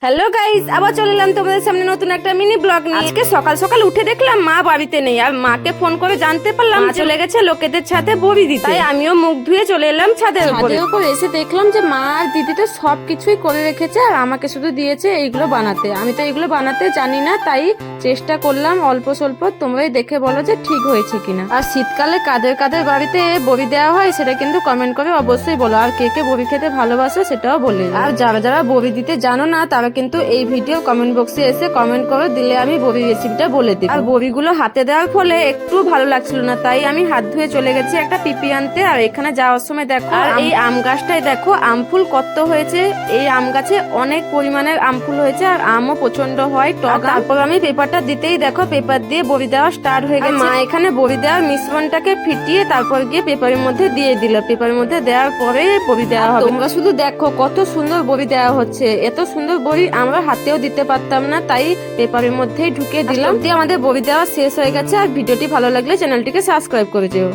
Hello guys, আবার চলে এলাম তোমাদের সামনে নতুন একটা মিনি ব্লগ নিয়ে। আজকে সকাল সকাল উঠে দেখলাম মা বাড়িতে নেই, আর মাকে ফোন করে জানতে পারলাম মা চলে গেছে লোকেদের ছাদে বড়ি দিতে। তাই আমিও মুখ ধুয়ে চলে এলাম ছাদের উপরে এসে দেখলাম যে মা আর দিদি তো সবকিছুই করে রেখেছে, আর আমাকে শুধু দিয়েছে এইগুলো বানাতে। আমি তো এইগুলো বানাতে জানি না, তাই চেষ্টা করলাম অল্প স্বল্প। তোমরাই দেখে বলো যে ঠিক হয়েছে কিনা। আর শীতকালে কাদের কাদের বাড়িতে বড়ি দেওয়া হয় সেটা কিন্তু কমেন্ট করে অবশ্যই বলো, আর কে কে বড়ি খেতে ভালোবাসো সেটাও বলে। আর যারা যারা বড়ি দিতে জানো না তারা কিন্তু এই ভিডিও কমেন্ট বক্সে এসে কমেন্ট করে দিলে আমি বড়ি রেসিপিটা বলে দিই। আর বড়িগুলো হাতে দেওয়ার ফলে একটু ভালো লাগছিল না, তাই আমি হাত ধুয়ে চলে গেছি একটা পিপি আনতে। আর এখানে যাওয়ার সময় দেখো, আর এই আম গাছটায় দেখো আম ফুল কত হয়েছে। এই আম গাছে অনেক পরিমাণের আম ফুল হয়েছে, আর আমও প্রচন্ড হয় টক। তারপর আমি পেপারটা দিতেই দেখো পেপার দিয়ে বড়ি দেওয়া স্টার্ট হয়ে গেছে। মা এখানে বড়ি দেওয়ার মিশ্রণটাকে ফিটিয়ে তারপর গিয়ে পেপারের মধ্যে দিয়ে দিল। পেপারের মধ্যে দেওয়ার পরে বড়ি দেওয়া হবে। তোমরা শুধু দেখো কত সুন্দর বড়ি দেওয়া হচ্ছে। এত সুন্দর বড়ি আমরা হাতেও দিতে পারতাম না, তাই পেপারের মধ্যেই ঢুকিয়ে দিলাম। দিয়ে আমাদের বড়ি দেওয়া শেষ হয়ে গেছে। আর ভিডিওটি ভালো লাগলে চ্যানেলটিকে সাবস্ক্রাইব করে দিও।